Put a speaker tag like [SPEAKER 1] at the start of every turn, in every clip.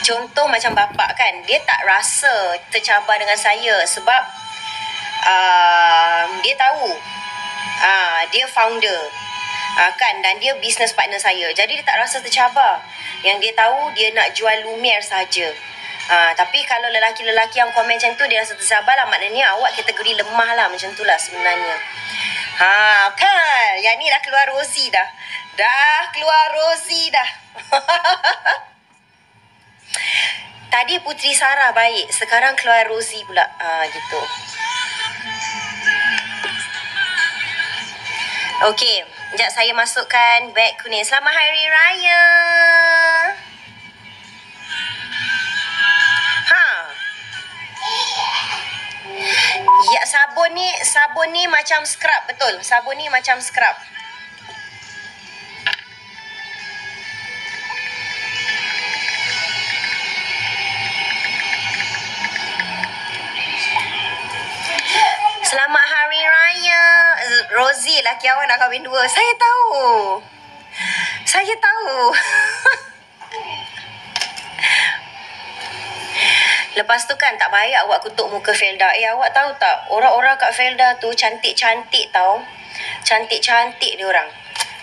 [SPEAKER 1] Contoh macam bapak kan, dia tak rasa tercabar dengan saya sebab dia tahu dia founder kan, dan dia business partner saya. Jadi dia tak rasa tercabar. Yang dia tahu dia nak jual Lumiere saja. Tapi kalau lelaki-lelaki yang komen macam tu, dia rasa tercabar lah. Maknanya awak kategori lemah lah. Macam tu lah sebenarnya. Kan, yang ni dah keluar Rosie dah. Tadi Putri Sarah baik, sekarang keluar Rosie pula. Gitu. Okey, sekejap saya masukkan beg kuning. Selamat Hari Raya. Ya, sabun ni macam scrub, betul. Sabun ni macam scrub. Selamat Hari Raya. Rosie, laki awak nak kahwin 2. Saya tahu. Lepas tu kan tak baik awak kutuk muka Felda. Awak tahu tak, orang-orang kat Felda tu cantik-cantik tau. Cantik-cantik diorang.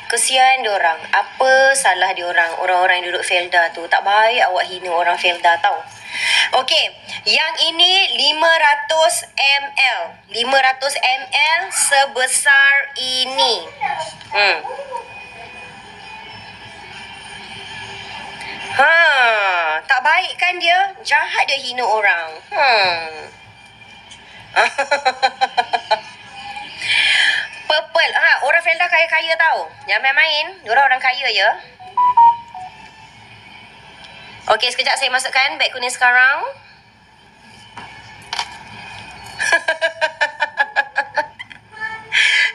[SPEAKER 1] Kesian diorang. Apa salah diorang, orang-orang yang duduk Felda tu. Tak baik awak hina orang Felda tau. Okey, yang ini 500 ml. 500 ml sebesar ini. Tak baik kan dia? Jahat dia hina orang. Purple. Orang Felda kaya-kaya tau. Jangan main-main. Diorang orang kaya ya. Okey, sekejap saya masukkan beg kuning sekarang.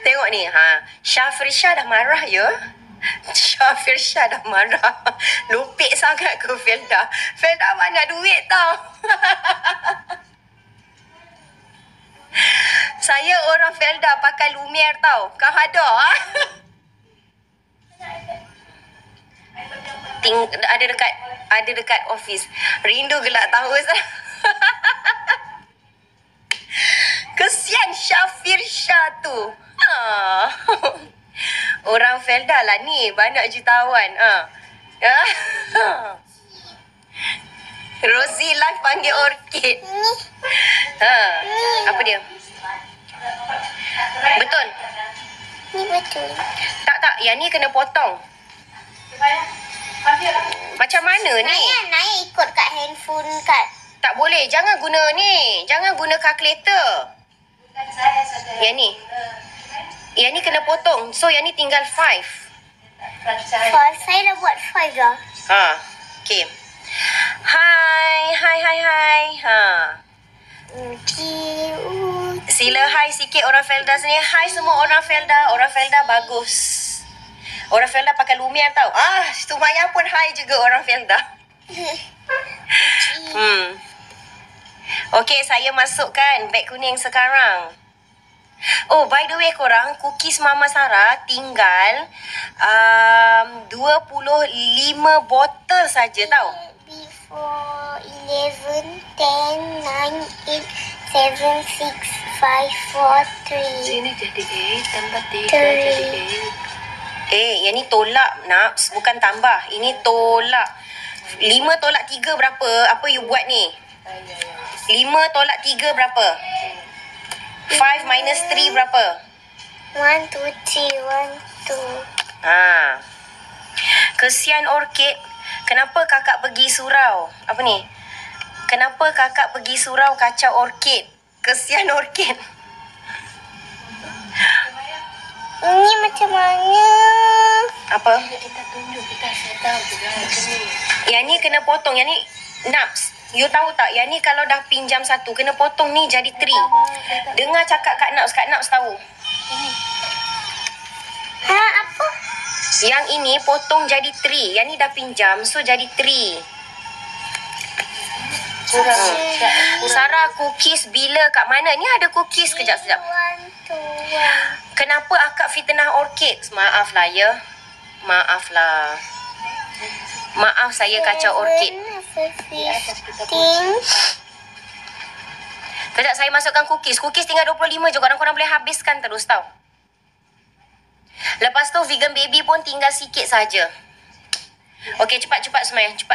[SPEAKER 1] Tengok ni. Syafrisha dah marah ya. Syafrisha dah marah. Lupik sangat ke Felda. Felda banyak duit tau. Saya orang Felda pakai Lumiere tau. Kau ada ada dekat office. Rindu gelak tahu. Kesian Syafrisha tu. Orang Felda lah ni, banyak jutawan. Rosie live panggil orchid. Apa dia? Betul?
[SPEAKER 2] Ni betul.
[SPEAKER 1] Tak, yang ni kena potong. Macam mana ni?
[SPEAKER 2] Naik ikut kat handphone kat.
[SPEAKER 1] Tak boleh, jangan guna ni. Jangan guna kalkulator. Yang ni. Yang ni kena potong. So yang ni tinggal 5.
[SPEAKER 2] Saya dah buat 5 dah.
[SPEAKER 1] Okay. Hai. Sila hai sikit orang Felda sini. Hai semua orang Felda. Orang Felda bagus. Orang Felda pakai Lumiere tau. Sumaya pun hai juga orang Felda. Okey, saya masukkan beg kuning sekarang. Oh, by the way korang, cookies Mama Sarah tinggal 25 botol saja tau.
[SPEAKER 2] Before 11, 10, 9, 8, 7, 6, 5, 4, 3.
[SPEAKER 3] Sini jadi 8 tambah 3 jadi 8.
[SPEAKER 1] Yang ni tolak Naps, bukan tambah. Ini tolak. 5 tolak 3 berapa? Apa you buat ni? 5 tolak 3 berapa? 5 minus 3 berapa?
[SPEAKER 2] 1, 2, 3, 1, 2.
[SPEAKER 1] Kesian orchid. Kenapa kakak pergi surau? Apa ni? Kenapa kakak pergi surau kacau orchid? Kesian orchid.
[SPEAKER 2] Ini macam mana?
[SPEAKER 1] Apa?
[SPEAKER 3] Kita tunjuk, kita saya tahu juga ni.
[SPEAKER 1] Yang ni kena potong. Yang ni Naps, you tahu tak? Yang ni kalau dah pinjam 1, kena potong ni jadi 3. Dengar cakap Kak Naps tahu.
[SPEAKER 2] Apa?
[SPEAKER 1] Yang ini potong jadi 3. Yang ni dah pinjam, so jadi 3. Sarah, cookies bila kat mana? Ni ada cookies. Sekejap. Kenapa akak fitnah orchid? Maaf lah ya. Maaf saya kacau orchid.
[SPEAKER 2] 15.
[SPEAKER 1] Sekejap saya masukkan cookies. Cookies tinggal 25 je. Korang boleh habiskan terus tau. Lepas tu vegan baby pun tinggal sikit saja. Okey, cepat semayang.
[SPEAKER 2] 7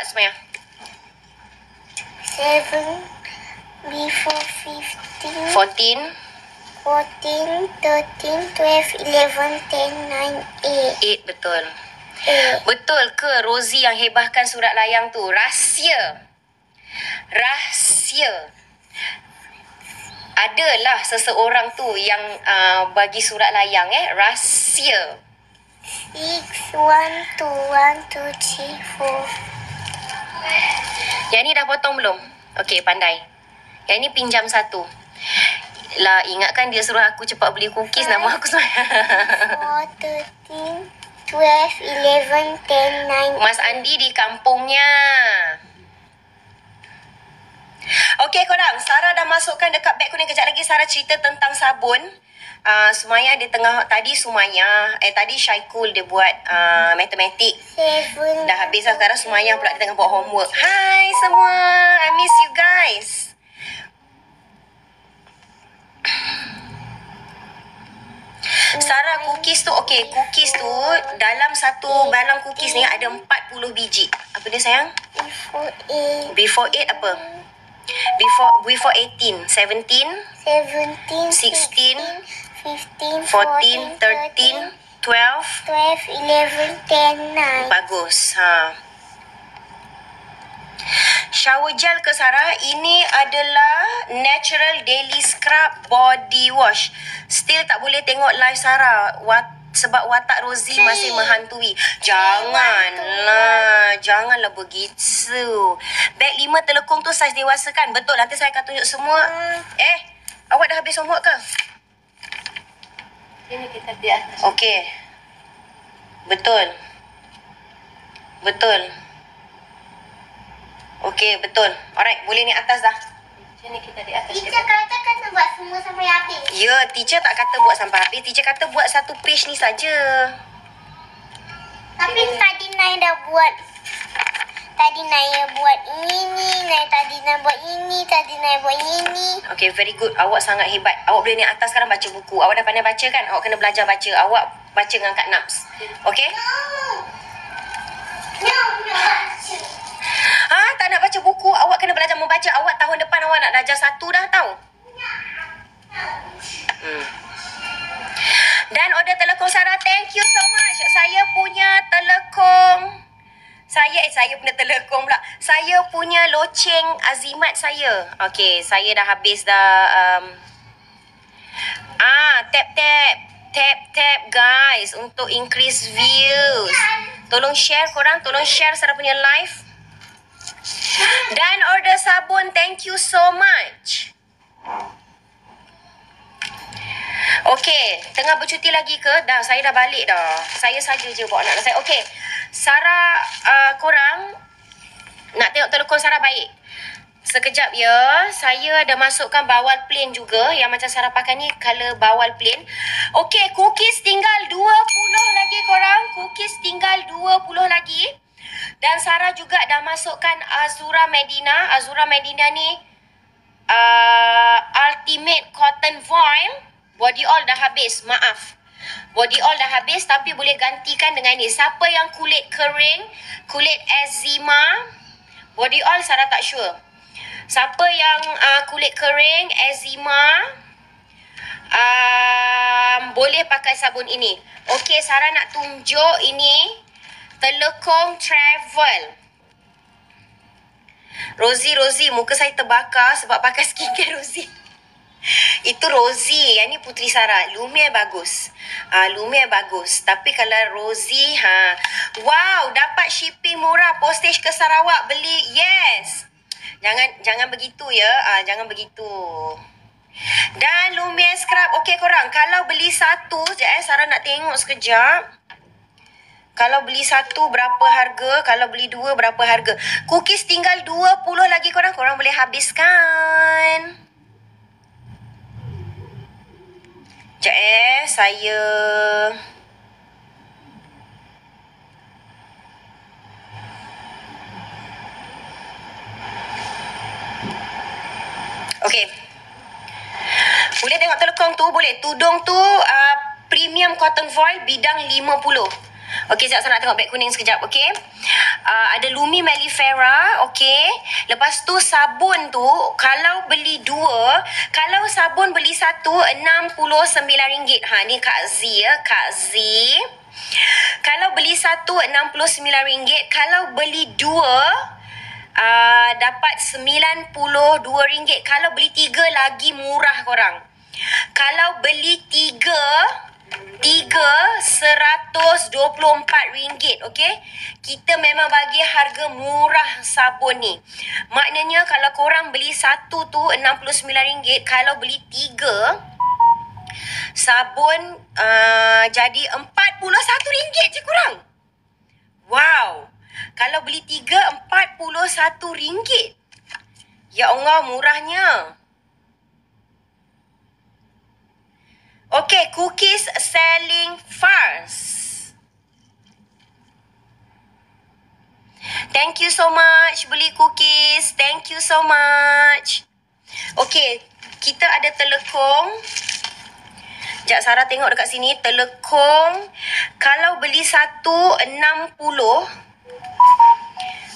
[SPEAKER 2] before 15.
[SPEAKER 1] 14.
[SPEAKER 2] 14, 13, 12, 11, 10, 9, 8.
[SPEAKER 1] 8 betul.
[SPEAKER 2] 8.
[SPEAKER 1] Betul ke Rosie yang hebahkan surat layang tu? Rahsia. Adalah seseorang tu yang bagi surat layang rahsia.
[SPEAKER 2] 6, 1, 2, 1, 2, 3, 4.
[SPEAKER 1] Yang ni dah potong belum? Okey, pandai. Yang ni pinjam satu. Lah, ingatkan dia suruh aku cepat beli cookies. Nama aku semua.
[SPEAKER 2] 4, 13, 12, 11, 10, 9.
[SPEAKER 1] Mas Andi di kampungnya. Okey korang, Sarah dah masukkan dekat beg kuning. Kejap lagi Sarah cerita tentang sabun. Sumaya dia tengah, tadi Syaikul dia buat matematik.
[SPEAKER 2] 7.
[SPEAKER 1] Dah habis lah sekarang. Sumaya pula dia tengah buat homework. Hai semua, I miss you guys. Sarah, cookies tu cookies tu dalam satu balang cookies ni ada 40 biji. Apa dia sayang?
[SPEAKER 2] Before 8.
[SPEAKER 1] Before 8 apa? Before 18, 17,
[SPEAKER 2] 17,
[SPEAKER 1] 16,
[SPEAKER 2] 15,
[SPEAKER 1] 14, 13, 12.
[SPEAKER 2] 12, 11, 10, 9.
[SPEAKER 1] Bagus. Shower gel ke Sarah? Ini adalah Natural Daily Scrub Body Wash. Still tak boleh tengok live Sarah. Sebab watak Rosie masih menghantui. Janganlah begitu. Beg 5 telekung tu saiz dewasa kan? Betul, nanti saya akan tunjuk semua. Awak dah habis homework ke?
[SPEAKER 3] Ini kita di atas.
[SPEAKER 1] Okey. Betul. Okey, betul. Alright, boleh ni atas dah.
[SPEAKER 3] Sini kita di atas.
[SPEAKER 2] Teacher kata kan buat semua sampai habis.
[SPEAKER 1] Ya, teacher tak kata buat sampai habis. Teacher kata buat satu page ni saja.
[SPEAKER 2] Tapi tadi Nai dah buat. Tadi Nai buat ini, tadi Nai buat ini.
[SPEAKER 1] Okay, very good. Awak sangat hebat. Awak boleh ni atas sekarang baca buku. Awak dah pandai baca kan? Awak kena belajar baca. Awak baca dengan Kak Nabs. Okay?
[SPEAKER 2] No.
[SPEAKER 1] Tak nak baca buku. Awak kena belajar membaca. Awak tahun depan awak nak darjah 1 dah tahu. Dan order telekong Sarah. Thank you so much. Saya punya telekong. Saya punya telekong pula. Saya punya loceng azimat saya. Okay, saya dah habis dah. Tap guys untuk increase views. Tolong share korang. Tolong share Sarah punya live. Dan order sabun. Thank you so much. Okay, tengah bercuti lagi ke? Saya dah balik dah. Saya saja je bawa anak saya. Okay, Sarah, korang nak tengok telekong Sarah baik? Sekejap ya. Saya ada masukkan bawal plain juga. Yang macam Sarah pakai ni color bawal plain. Okay, cookies tinggal 20 lagi korang. Cookies tinggal 20 lagi. Dan Sarah juga dah masukkan Azura Medina. Azura Medina ni Ultimate Cotton Foil. Body oil dah habis. Maaf. Body oil dah habis tapi boleh gantikan dengan ni. Siapa yang kulit kering, kulit eczema, body oil Sarah tak sure. Siapa yang kulit kering, eczema, boleh pakai sabun ini. Okey, Sarah nak tunjuk ini. Telekong Travel. Rosie, muka saya terbakar sebab pakai skincare Rosie. Itu Rosie. Yang ni Putri Sarah. Lumiere bagus. Lumiere bagus. Tapi kalau Rosie, wow, dapat shipping murah. Postage ke Sarawak. Beli. Yes. Jangan begitu ya. Jangan begitu. Dan Lumiere scrub. Okey korang. Kalau beli satu. Sekejap Sarah nak tengok sekejap. Kalau beli satu berapa harga? Kalau beli dua berapa harga? Cookies tinggal 20 lagi korang. Korang boleh habiskan. Sekejap saya... Okey. Boleh tengok telekong tu? Boleh. Tudung tu premium cotton foil bidang 50. Okey, sekejap saya nak tengok beg kuning sekejap. Okey. Ada Lumi Mellifera. Okey. Lepas tu sabun tu, kalau beli 2, kalau sabun beli 1, RM69. Ha, ni Kak Z ya. Kak Z. Kalau beli 1, RM69. Kalau beli 2, dapat RM92. Kalau beli 3 lagi murah korang. Kalau beli 3 RM124. Okey. Kita memang bagi harga murah sabun ni. Maknanya kalau korang beli 1 tu RM69. Kalau beli 3 sabun jadi RM41 je kurang. Wow. Kalau beli 3, RM41. Ya Allah, murahnya. Okay, cookies selling fast. Thank you so much beli cookies. Thank you so much. Okay, kita ada telekong. Sekejap Sarah tengok dekat sini. Telekong. Kalau beli 1, RM60.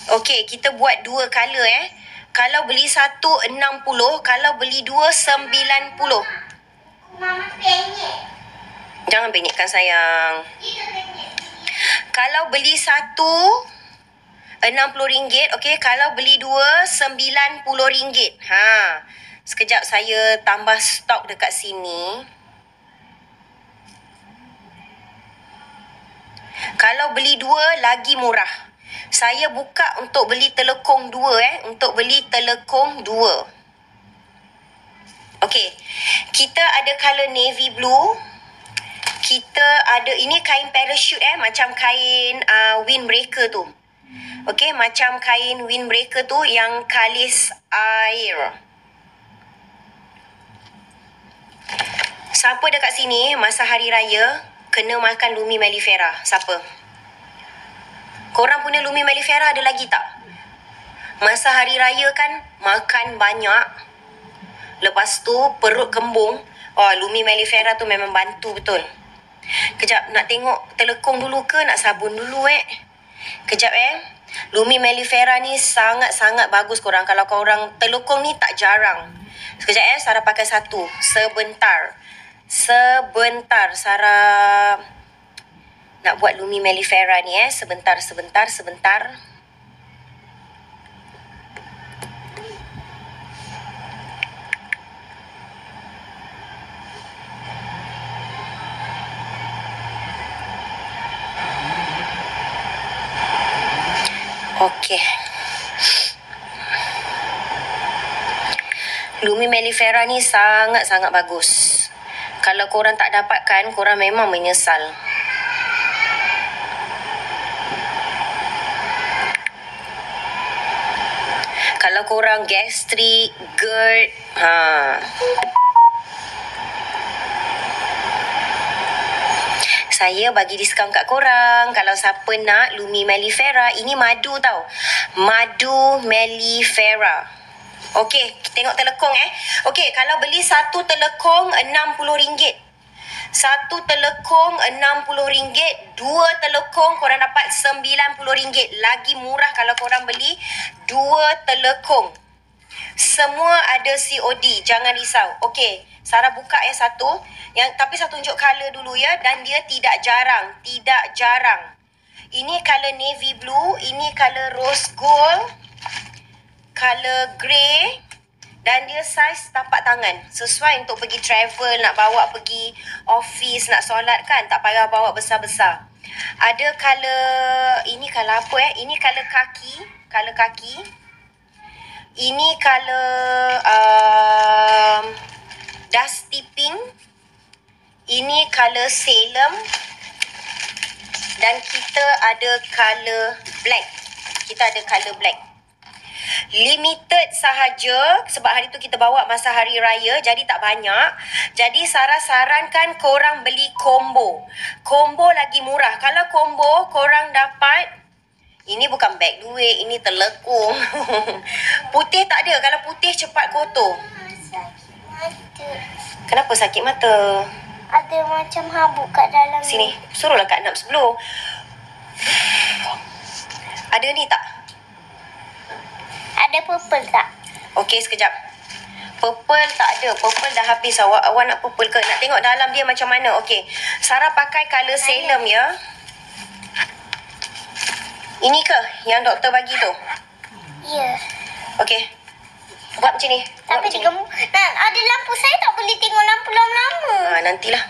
[SPEAKER 1] Okay, kita buat 2 color Kalau beli 1, RM60. Kalau beli 2, RM90.
[SPEAKER 2] Mama penyek.
[SPEAKER 1] Jangan penyekkan sayang. Kalau beli 1, RM60. Okey, kalau beli 2, RM90. Ha. Sekejap saya tambah stok dekat sini. Kalau beli 2 lagi murah. Saya buka untuk beli telekong 2 Untuk beli telekong 2. Okey. Kita ada color navy blue. Kita ada, ini kain parachute macam kain windbreaker tu. Okey, macam kain windbreaker tu yang kalis air. Siapa dekat sini masa hari raya kena makan Lumi Mellifera? Siapa? Korang punya Lumi Mellifera ada lagi tak? Masa hari raya kan makan banyak. Lepas tu perut kembung. Oh, Lumi Mellifera tu memang bantu betul. Kejap, nak tengok telekong dulu ke nak sabun dulu Kejap Lumi Mellifera ni sangat-sangat bagus korang. Kalau korang telekong ni tak jarang. Sekejap Sarah pakai satu. Sebentar Sarah nak buat Lumi Mellifera ni Sebentar. Okey. Lumi Mellifera ni sangat-sangat bagus. Kalau korang tak dapatkan, korang memang menyesal. Kalau korang gastrik, GERD, saya bagi diskaun kat korang. Kalau siapa nak Lumi Mellifera, ini madu tau. Madu Mellifera. Okey, tengok telekong Okey, kalau beli 1 telekong RM60. 1 telekong RM60. 2 telekong korang dapat RM90. Lagi murah kalau korang beli 2 telekong. Semua ada COD, jangan risau. Okey, Sarah buka satu. Tapi saya tunjuk color dulu dan dia tidak jarang. Ini color navy blue, ini color rose gold, color grey, dan dia saiz tapak tangan. Sesuai untuk pergi travel, nak bawa pergi office, nak solat kan, tak payah bawa besar-besar. Ada color, ini color apa Ini color kaki. Ini color dusty pink. Ini color salem. Dan kita ada color black. Limited sahaja sebab hari tu kita bawa masa hari raya, jadi tak banyak. Jadi Sarah sarankan korang beli combo. Combo lagi murah. Kalau combo korang dapat, ini bukan beg duit, ini telekung. Putih tak ada. Kalau putih cepat kotor.
[SPEAKER 2] mata.
[SPEAKER 1] Kenapa sakit mata?
[SPEAKER 2] Ada macam habuk kat dalam
[SPEAKER 1] Sini, suruhlah Kak Nabs blow. Ada ni tak?
[SPEAKER 2] Ada purple tak?
[SPEAKER 1] Okey, sekejap. Purple tak ada. Purple dah habis. Awak nak purple ke? Nak tengok dalam dia macam mana? Okey. Sarah pakai colour Salem ya. Ini ke yang doktor bagi tu?
[SPEAKER 2] Ya.
[SPEAKER 1] Okey. Buat macam ni. Buat
[SPEAKER 2] Tapi
[SPEAKER 1] macam
[SPEAKER 2] dia ada lampu. Saya tak boleh tengok lampu lama-lama.
[SPEAKER 1] ni. Nantilah.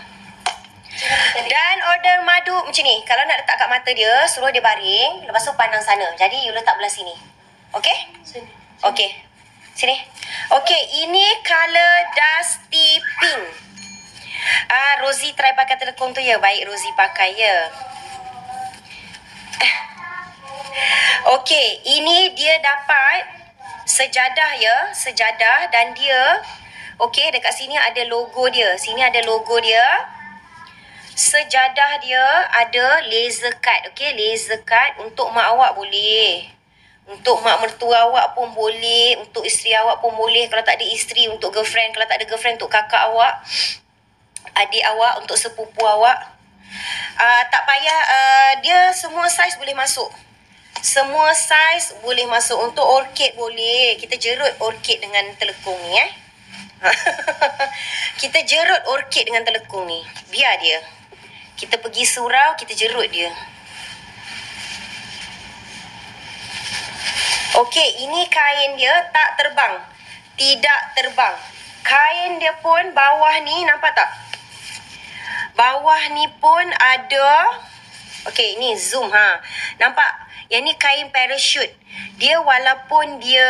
[SPEAKER 1] Dan order madu macam ni. Kalau nak letak kat mata dia, suruh dia baring. Lepas tu pandang sana. Jadi you letak belah sini. Okey?
[SPEAKER 3] Sini.
[SPEAKER 1] Okey. Sini. Okey, ini colour dusty pink. Rosie try pakai telekung tu ya. Baik, Rosie pakai ya. Okey, ini dia dapat sejadah ya. Sejadah dan dia, okey, dekat sini ada logo dia. Sini ada logo dia. Sejadah dia ada laser cut. Okey, laser cut untuk mak awak boleh. Untuk mak mertua awak pun boleh. Untuk isteri awak pun boleh. Kalau tak ada isteri, untuk girlfriend. Kalau tak ada girlfriend, untuk kakak awak. Adik awak, untuk sepupu awak. Tak payah. Dia semua saiz boleh masuk. Semua saiz boleh masuk. Untuk orchid boleh. Kita jerut orchid dengan telekung ni Kita jerut orchid dengan telekung ni. Biar dia. Kita pergi surau, kita jerut dia. Okey, ini kain dia tak terbang. Tidak terbang. Kain dia pun bawah ni, nampak tak? Bawah ni pun ada. Okey, ni zoom Nampak? Yang ni kain parachute. Dia walaupun dia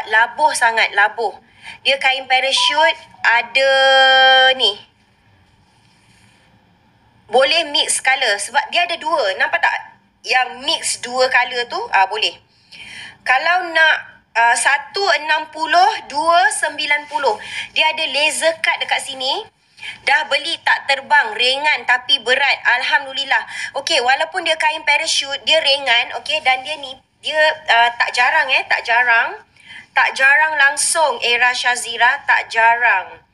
[SPEAKER 1] labuh sangat, labuh. Dia kain parachute ada ni. Boleh mix colour sebab dia ada dua. Nampak tak? Yang mix dua colour tu boleh. Kalau nak 160, 290. Dia ada laser cut dekat sini. Dah beli tak terbang, ringan tapi berat. Alhamdulillah. Okey, walaupun dia kain parachute, dia ringan, okey, dan dia ni dia tak jarang tak jarang. Tak jarang langsung era Shazira, tak jarang.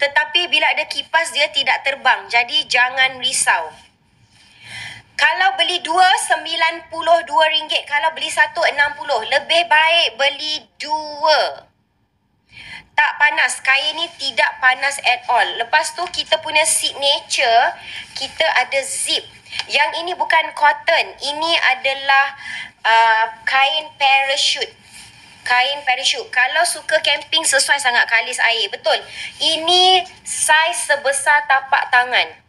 [SPEAKER 1] Tetapi bila ada kipas dia tidak terbang. Jadi jangan risau. Kalau beli dua, RM92. Kalau beli satu, RM60. Lebih baik beli dua. Tak panas. Kain ni tidak panas at all. Lepas tu kita punya signature, kita ada zip. Yang ini bukan cotton. Ini adalah kain parachute. Kain parachute. Kalau suka camping, sesuai sangat kalis air. Betul. Ini saiz sebesar tapak tangan.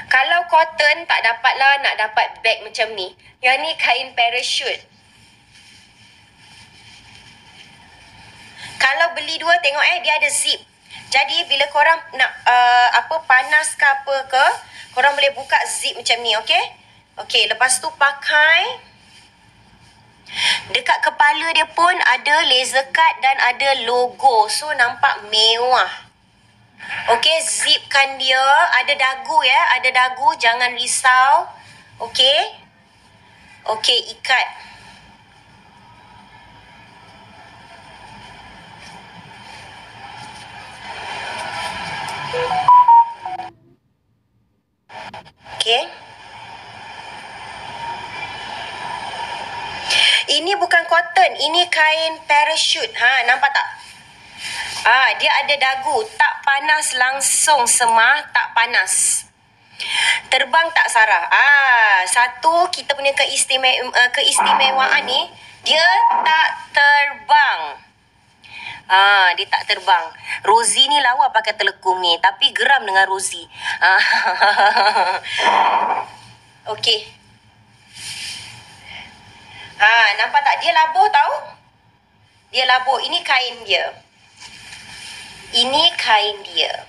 [SPEAKER 1] Kalau cotton, tak dapatlah nak dapat bag macam ni. Yang ni kain parachute. Kalau beli dua, tengok dia ada zip. Jadi bila korang nak panas ke apa ke, korang boleh buka zip macam ni, okey? Okey, lepas tu pakai. Dekat kepala dia pun ada laser cut dan ada logo. So nampak mewah. Okey, zipkan dia. Ada dagu ada dagu. Jangan risau. Okey. Okey, ikat. Okey. Ini bukan cotton. Ini kain parachute. Nampak tak? Dia ada dagu. Tak panas langsung semah. Tak panas. Terbang tak Sarah? Satu kita punya keistimewaan ni, dia tak terbang. Dia tak terbang. Rosie ni lawa pakai telekung ni, tapi geram dengan Rosie. Okey. Nampak tak? Dia labuh tau. Dia labuh. Ini kain dia. Ini kain dia.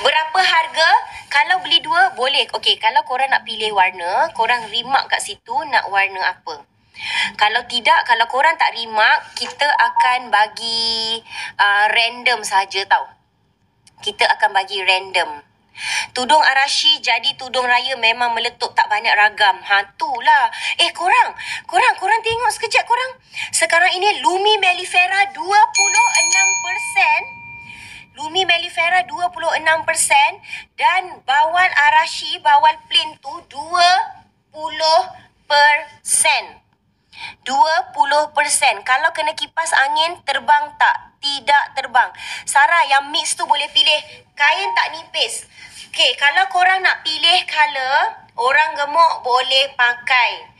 [SPEAKER 1] Berapa harga? Kalau beli dua, boleh. Okey, kalau korang nak pilih warna, korang remark kat situ nak warna apa. Kalau tidak, kalau korang tak remark, kita akan bagi random saja tau. Kita akan bagi random. Tudung Arashi jadi tudung raya memang meletup, tak banyak ragam. Itulah. Korang tengok sekejap korang. Sekarang ini Lumi Mellifera 26%. Lumi mellifera 26% dan bawal Arashi, bawal plain tu 20%. 20%. Kalau kena kipas angin, terbang tak? Tidak terbang. Sarah, yang mix tu boleh pilih kain tak nipis. Okay, kalau korang nak pilih colour, orang gemuk boleh pakai.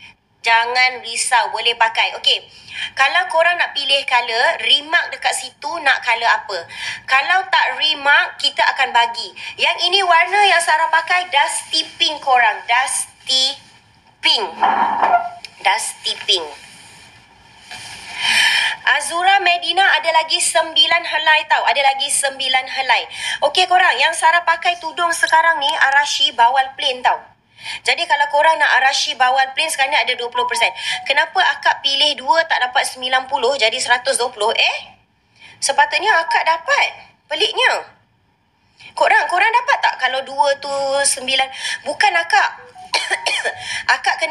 [SPEAKER 1] Jangan risau, boleh pakai. Okay, kalau korang nak pilih colour, remark dekat situ nak colour apa. Kalau tak remark, kita akan bagi. Yang ini warna yang Sarah pakai, dusty pink korang. Dusty pink. Dusty pink. Azura Medina ada lagi 9 helai tau. Ada lagi 9 helai. Okey korang, yang Sarah pakai tudung sekarang ni Arashi bawal plain tau. Jadi kalau korang nak Arashi bawal plain sekarang ni ada 20%. Kenapa akak pilih 2 tak dapat 90 jadi 120? Sepatutnya akak dapat. Peliknya. Korang dapat tak kalau 2 tu 9? Bukan akak. Akak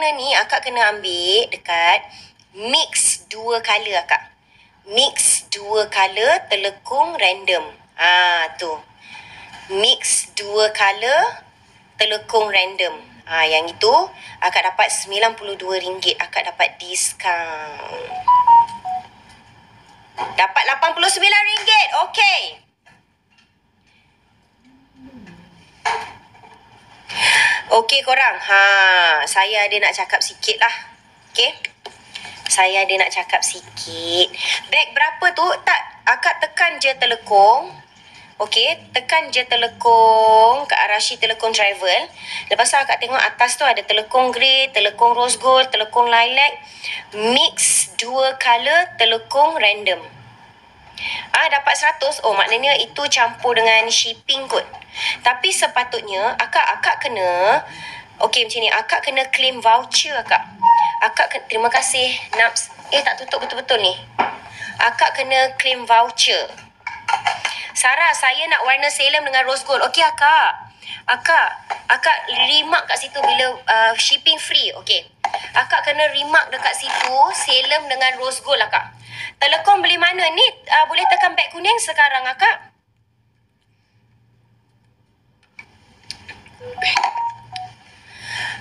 [SPEAKER 1] kena ambil dekat mix 2 color akak. Mix 2 color telekung random. Tu. Mix 2 color telekung random. Yang itu akak dapat RM92. Akak dapat diskaun. Dapat RM89. Okey. Okey korang. Saya ada nak cakap sikit lah. Okey. Saya ada nak cakap sikit. Beg berapa tu? Tak. Akak tekan je telekung. Okey. Tekan je telekung ke Arashi telekung travel. Lepas tu akak tengok atas tu ada telekung grey, telekung rose gold, telekung lilac. Mix 2 color telekung random. Dapat 100. Maknanya itu campur dengan shipping kot. Tapi sepatutnya akak kena okey macam ni, akak kena claim voucher akak. Terima kasih Naps. Tak tutup betul-betul ni. Akak kena claim voucher. Sarah, saya nak warna Salem dengan rose gold. Okey akak. Akak remark kat situ bila shipping free. Okey. Akak kena remark dekat situ Salem dengan rose gold akak. Telekong beli mana ni? Boleh tekan beg kuning sekarang akak.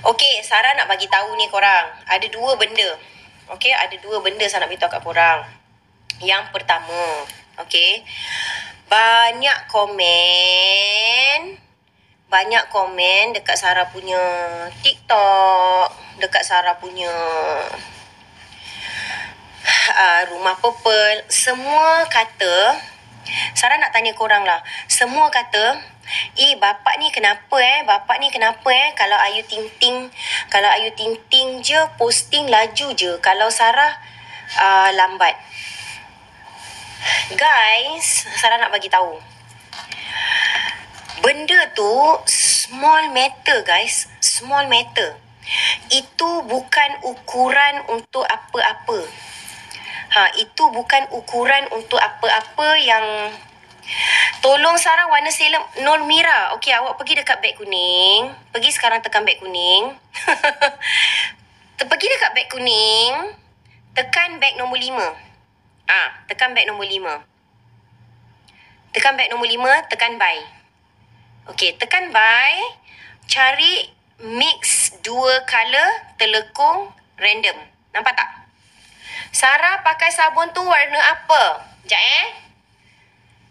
[SPEAKER 1] Okey, Sarah nak bagi tahu ni korang. Ada 2 benda. Okey, ada 2 benda saya nak beritahu kat korang. Yang pertama, okey. Banyak komen dekat Sarah punya TikTok, dekat Sarah punya rumah purple. Semua kata, Sarah nak tanya korang lah. Semua kata, bapak ni kenapa Bapak ni kenapa kalau Ayu Ting Ting je posting laju je. Kalau Sarah lambat. Guys, Sarah nak bagi tahu. Benda tu small matter guys. Small matter. Itu bukan ukuran untuk apa-apa. Itu bukan ukuran untuk apa-apa yang... Tolong Sarah warna Salem Nur Mira. Okey, awak pergi dekat beg kuning. Pergi sekarang tekan beg kuning. Pergi dekat beg kuning. Tekan beg nombor 5. Tekan beg nombor 5. Tekan beg nombor 5, tekan buy. Okey, tekan buy. Cari mix 2 color telekung random. Nampak tak? Sarah pakai sabun tu warna apa? Sekejap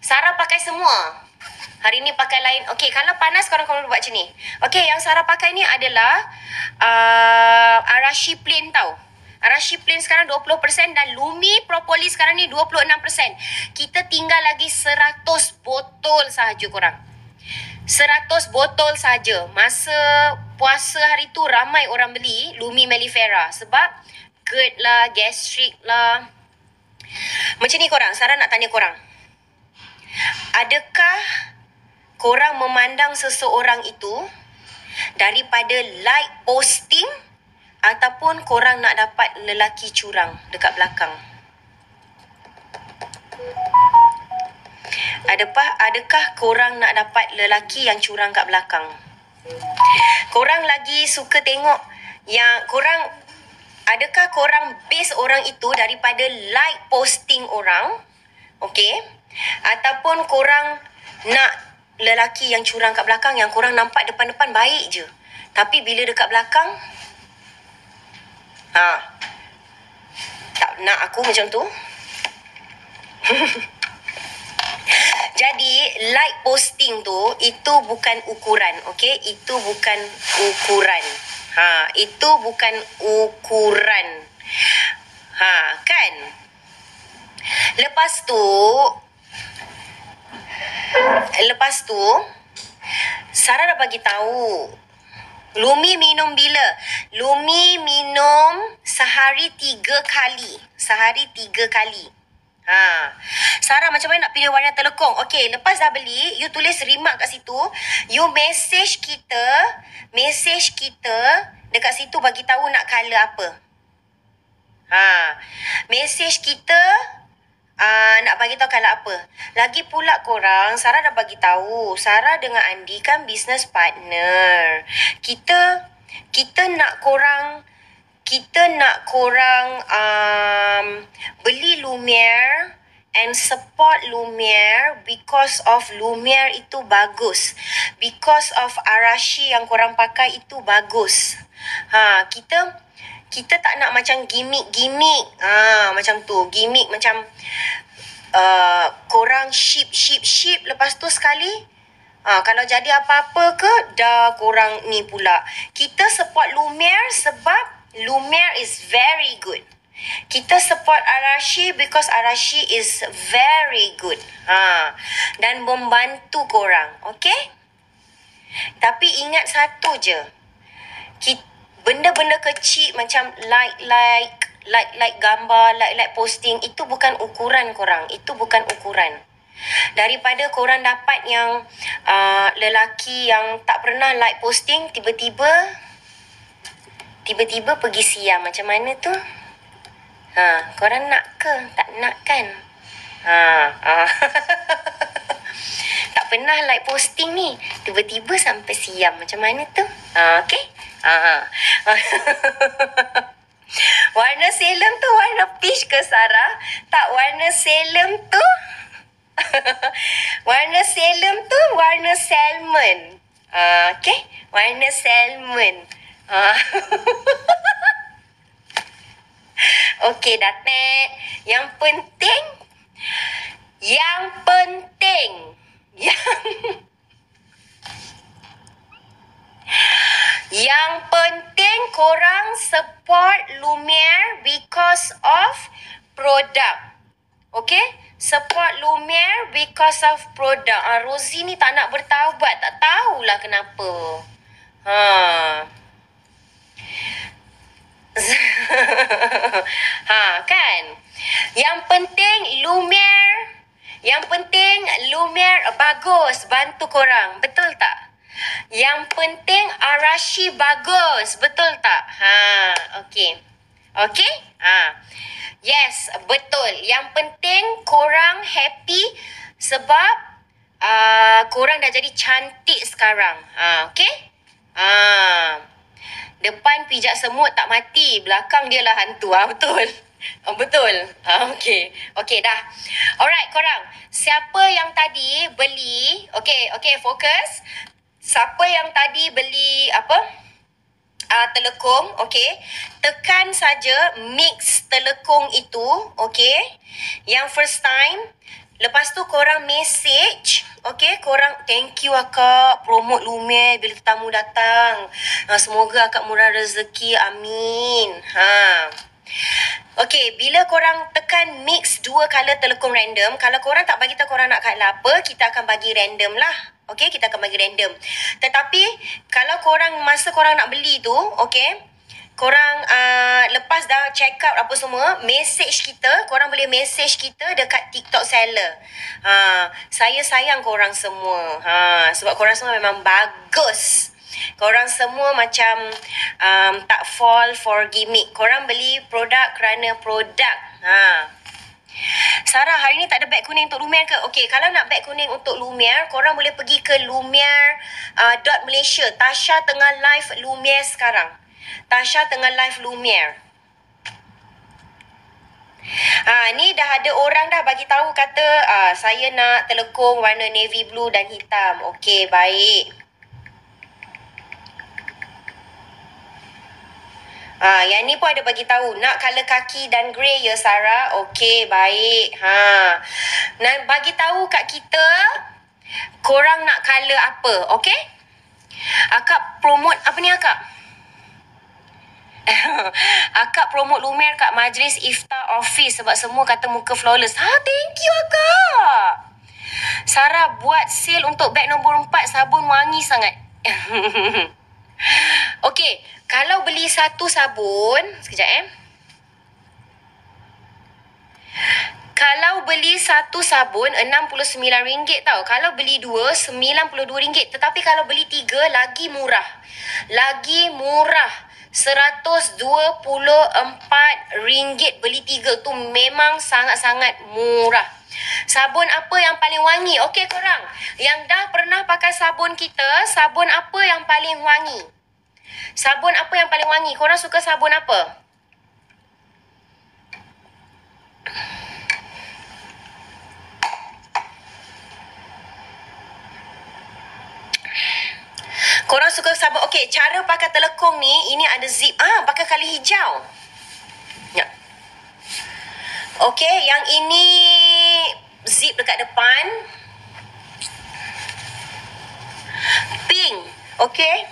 [SPEAKER 1] Sarah pakai semua. Hari ni pakai lain. Okey, kalau panas korang buat macam ni. Okey, yang Sarah pakai ni adalah Arashi plain tau. Arashi plain sekarang 20% dan Lumi Propolis sekarang ni 26%. Kita tinggal lagi 100 botol sahaja korang. 100 botol saja. Masa puasa hari tu ramai orang beli Lumi Mellifera sebab GERD lah, gastric lah. Macam ni korang, Sarah nak tanya korang. Adakah korang memandang seseorang itu daripada like posting ataupun korang nak dapat lelaki curang dekat belakang? Adakah korang nak dapat lelaki yang curang kat belakang? Korang lagi suka tengok yang korang... Adakah korang base orang itu daripada like posting orang? Okey. Ataupun korang nak lelaki yang curang kat belakang, yang korang nampak depan-depan baik je. Tapi bila dekat belakang, tak nak aku macam tu. Jadi, like posting tu, itu bukan ukuran, okay? Itu bukan ukuran. Itu bukan ukuran. Kan? Lepas tu, Sarah dah bagi tahu. Lumi minum bila? Lumi minum sehari 3 kali. Sehari 3 kali. Sarah macam mana nak pilih warna telekong? Okey, lepas dah beli, you tulis remark kat situ. You message kita dekat situ bagi tahu nak color apa. Message kita nak bagi tahu color apa. Lagi pula korang, Sarah dah bagi tahu, Sarah dengan Andi kan business partner. Kita nak korang beli Lumiere and support Lumiere because of Lumiere itu bagus. Because of Arashi yang korang pakai itu bagus. Kita tak nak macam gimmick. Macam tu. Gimmick macam korang ship. Lepas tu sekali kalau jadi apa-apa ke, dah korang ni pula. Kita support Lumiere sebab Lumiere is very good. Kita support Arashi because Arashi is very good. Dan membantu korang. Okay? Tapi ingat satu je. Benda-benda kecil macam like gambar, like posting, itu bukan ukuran korang. Itu bukan ukuran. Daripada korang dapat yang lelaki yang tak pernah like posting, tiba-tiba pergi siam. Macam mana tu? Korang nak ke? Tak nak kan? Tak pernah like posting ni, tiba-tiba sampai siam. Macam mana tu? Okay? Warna selem tu warna peach ke, Sarah? Tak, warna selem tu warna selem tu warna salmon. Okay? Warna salmon. Okey, Datuk. Yang penting korang support Lumiere because of product. Okay? Support Lumiere because of product. Rosie ni tak nak bertaubat. Tak tahulah kenapa. Kan? Yang penting Lumiere bagus, bantu korang. Betul tak? Yang penting Arashi bagus. Betul tak? Okay. Okay? Yes, betul. Yang penting korang happy sebab korang dah jadi cantik sekarang. Okay? Depan pijak semut tak mati, belakang dia lah hantu. Betul. Betul. Okay. Okay, dah. Alright, korang. Siapa yang tadi beli, okay, fokus. Siapa yang tadi beli telekung, okay. Tekan saja mix telekung itu, okay. Yang first time. Lepas tu korang message, okay, korang thank you akak, promote Lumiere bila tetamu datang. Semoga akak murah rezeki, amin. Okay, bila korang tekan mix 2 color telekung random, kalau korang tak bagi tahu korang nak color apa, kita akan bagi random lah. Okay, kita akan bagi random. Tetapi, kalau masa korang nak beli tu, okay, korang lepas dah check out apa semua, message kita, korang boleh message kita dekat TikTok seller. Saya sayang korang semua. Sebab korang semua memang bagus. Korang semua macam tak fall for gimmick. Korang beli produk kerana produk. Sarah, hari ni tak ada beg kuning untuk Lumiere ke? Okay, kalau nak beg kuning untuk Lumiere, korang boleh pergi ke Lumiere.Malaysia. Tasha tengah live Lumiere sekarang. Tasha tengah live Lumiere. Ni dah ada orang dah bagi tahu kata saya nak telekung warna navy blue dan hitam. Okey, baik. Yang ni pun ada bagi tahu nak color kaki dan grey ya Sarah. Okey, baik. Nak bagi tahu kat kita korang nak color apa, okey? Akak promote apa ni akak? Akak promote Lumiere kat majlis iftar office sebab semua kata muka flawless. Thank you akak. Sarah buat sale untuk beg nombor 4 sabun wangi sangat. Okey, kalau beli satu sabun, sekejap Kalau beli satu sabun RM69 tau. Kalau beli dua RM92. Tetapi kalau beli 3 lagi murah. Lagi murah. RM124 beli 3 tu memang sangat-sangat murah. Sabun apa yang paling wangi? Okey korang, yang dah pernah pakai sabun kita, sabun apa yang paling wangi? Sabun apa yang paling wangi? Korang suka sabun apa? Korang suka sabun. Okey, cara pakai telekung ni, ini ada zip. Pakai kali hijau. Ya. Okey, yang ini zip dekat depan. Pink. Okey.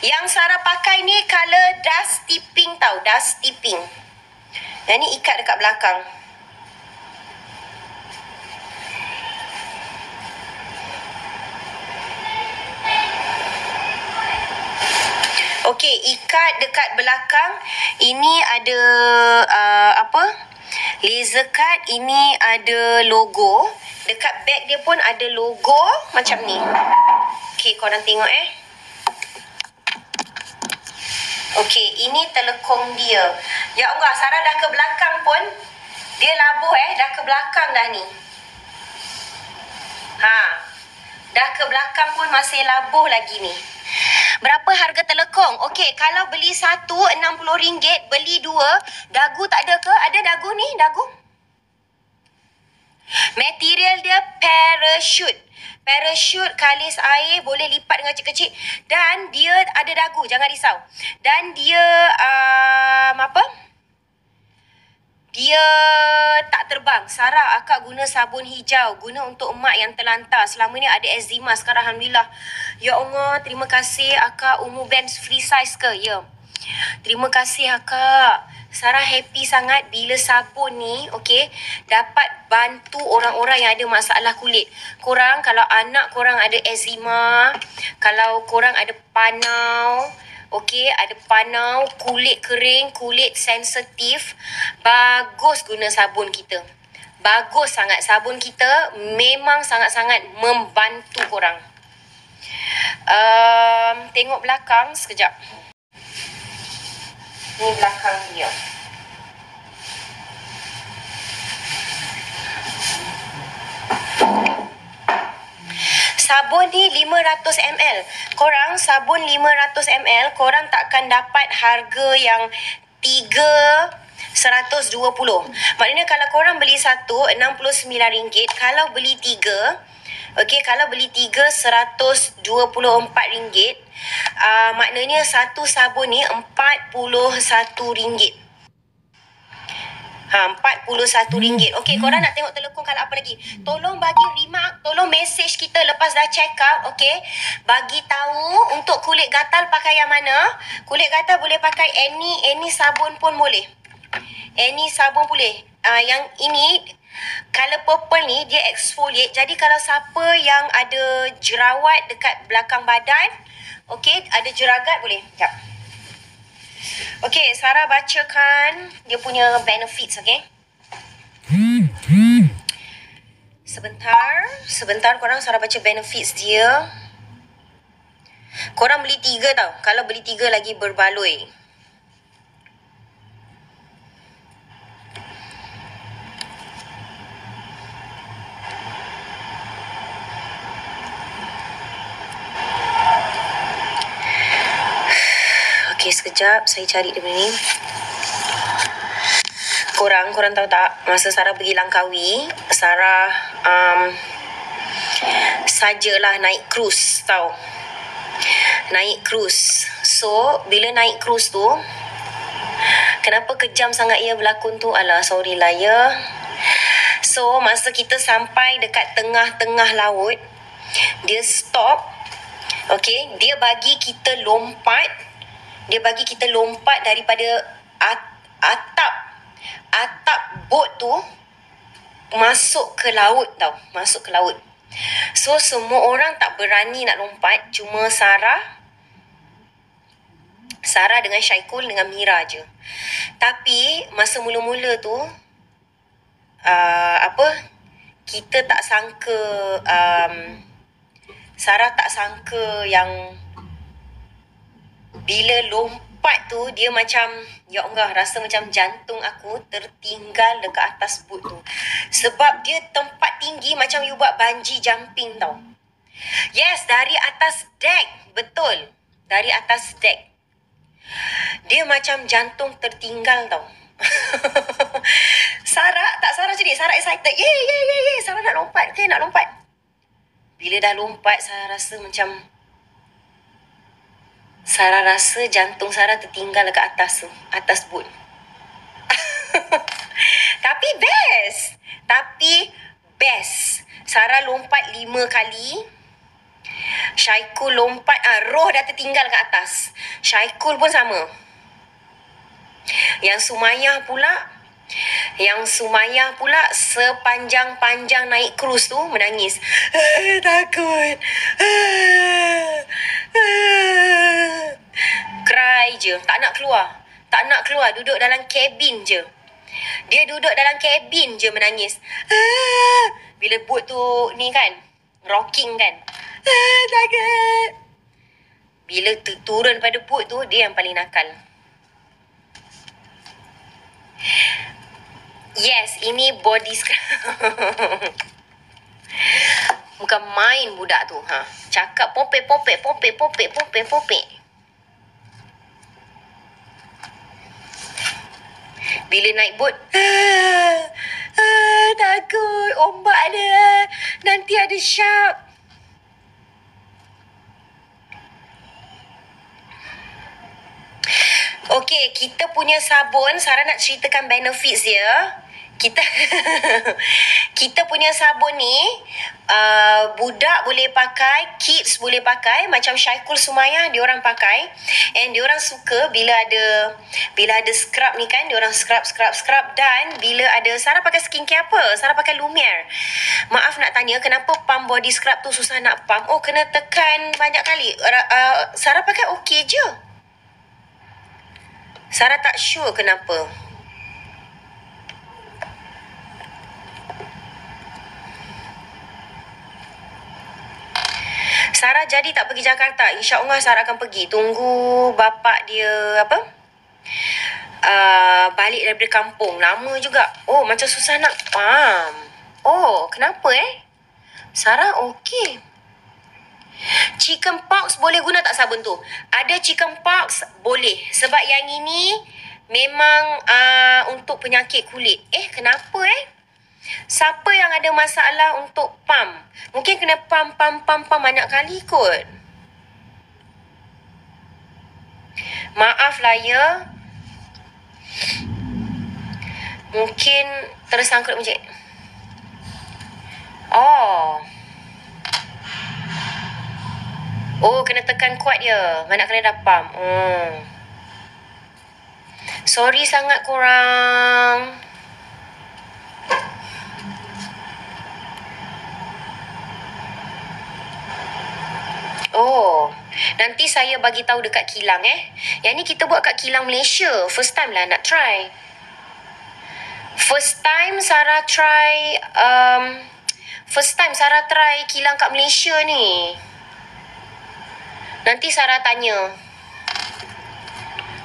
[SPEAKER 1] Yang Sarah pakai ni color dusty pink tau. Dusty pink. Yang ni ikat dekat belakang. Okey, ikat dekat belakang. Ini ada laser cut. Ini ada logo. Dekat bag dia pun ada logo macam ni. Okey, korang tengok Okey, ini telekung dia. Ya Allah, Sarah dah ke belakang pun. Dia labuh dah ke belakang dah ni. Dah ke belakang pun masih labuh lagi ni. Berapa harga telekung? Okey, kalau beli satu RM60, beli 2, dagu tak ada ke? Ada dagu ni, dagu. Material dia parachute. Parachute kalis air, boleh lipat dengan kecil-kecil. Dan dia ada dagu, jangan risau. Dan dia dia tak terbang. Sarah, akak guna sabun hijau. Guna untuk emak yang terlantar. Selama ni ada eczema. Sekarang Alhamdulillah. Ya Allah, terima kasih akak. Umur band free size ke? Ya. Terima kasih akak. Sarah happy sangat bila sabun ni, okey, dapat bantu orang-orang yang ada masalah kulit. Korang, kalau anak korang ada eczema, kalau korang ada panau, okey, ada panau, kulit kering, kulit sensitif, bagus guna sabun kita. Bagus sangat. Sabun kita memang sangat-sangat membantu korang. Tengok belakang sekejap. Ni belakang dia. Sabun ni 500ml. Korang sabun 500ml, korang takkan dapat harga yang 120. Maknanya kalau korang beli satu RM69, kalau beli 3, okey, kalau beli 3 RM124. Maknanya satu sabun ni RM41. RM41. Okey, korang nak tengok telekung kalau apa lagi? Tolong bagi remark, tolong message kita lepas dah check out, okey? Bagi tahu untuk kulit gatal pakai yang mana? Kulit gatal boleh pakai any sabun pun boleh. Any sabun boleh. Yang ini color purple ni dia exfoliate. Jadi kalau siapa yang ada jerawat dekat belakang badan, okey, ada jeragat boleh. Sekejap. Okey, Sarah bacakan dia punya benefits, okey? Sebentar korang, Sarah baca benefits dia. Korang beli 3 tau. Kalau beli 3 lagi berbaloi. Okey, sekejap saya cari dia ni. korang tahu tak, masa Sarah pergi Langkawi, Sarah sajalah naik cruise tau. Naik cruise. So, bila naik cruise tu, kenapa kejam sangat ia berlakon tu? Alah, sorry lah ya. So, masa kita sampai dekat tengah-tengah laut, dia stop. Okay, dia bagi kita lompat. Dia bagi kita lompat daripada atap bot tu masuk ke laut tau. Masuk ke laut. So, semua orang tak berani nak lompat. Cuma Sarah dengan Syaikul dengan Mira je. Tapi, masa mula-mula tu, kita tak sangka, Sarah tak sangka yang bila lompat tu, dia macam, ya Allah, rasa macam jantung aku tertinggal dekat atas boot tu. Sebab dia tempat tinggi macam you buat bungee jumping tau. Yes, dari atas deck. Betul. Dari atas deck. Dia macam jantung tertinggal tau. Sarah jadi, Sarah excited. Yay. Sarah nak lompat. Okay, nak lompat. Bila dah lompat, Sarah rasa jantung Sarah tertinggal dekat atas boot. Tapi best. Sarah lompat 5 kali. Syaikul lompat, roh dah tertinggal kat atas. Syaikul pun sama. Yang Sumayyah pula sepanjang-panjang naik cruise tu menangis. Takut. Cry je. Tak nak keluar. Duduk dalam kabin je. Dia duduk dalam kabin je menangis. Bila boat tu ni kan, rocking kan. Takut. Bila turun pada boat tu, dia yang paling nakal. Yes, ini body scrub. Bukan main budak tu. Cakap popek. Bila naik bot, takut, ombak ada, nanti ada shark. Okey, kita punya sabun, Sarah nak ceritakan benefits dia. Kita punya sabun ni, budak boleh pakai, kids boleh pakai, macam Syaikul Sumayyah diorang pakai, and diorang suka bila ada scrub ni kan, diorang scrub, dan bila ada, Sarah pakai skincare apa? Sarah pakai Lumiere. Maaf nak tanya, kenapa pump body scrub tu susah nak pump? Oh, kena tekan banyak kali. Sarah pakai okey je. Sarah tak sure kenapa. Sarah jadi tak pergi Jakarta. InsyaAllah Sarah akan pergi. Tunggu bapak dia balik daripada kampung. Lama juga. Oh, macam susah nak pump. Oh, kenapa Sarah okey. Chicken pox boleh guna tak sabun tu? Ada chicken pox boleh. Sebab yang ini memang untuk penyakit kulit. Kenapa Siapa yang ada masalah untuk pump? Mungkin kena pump banyak kali kot. Maaf lah ya. Mungkin tersangkut macam. Oh, kena tekan kuat dia. Mana kena dah pump. Sorry sangat korang. Oh, nanti saya bagi tahu dekat kilang Yang ni kita buat kat kilang Malaysia. First time lah nak try. First time Sarah try kilang kat Malaysia ni. Nanti Sarah tanya.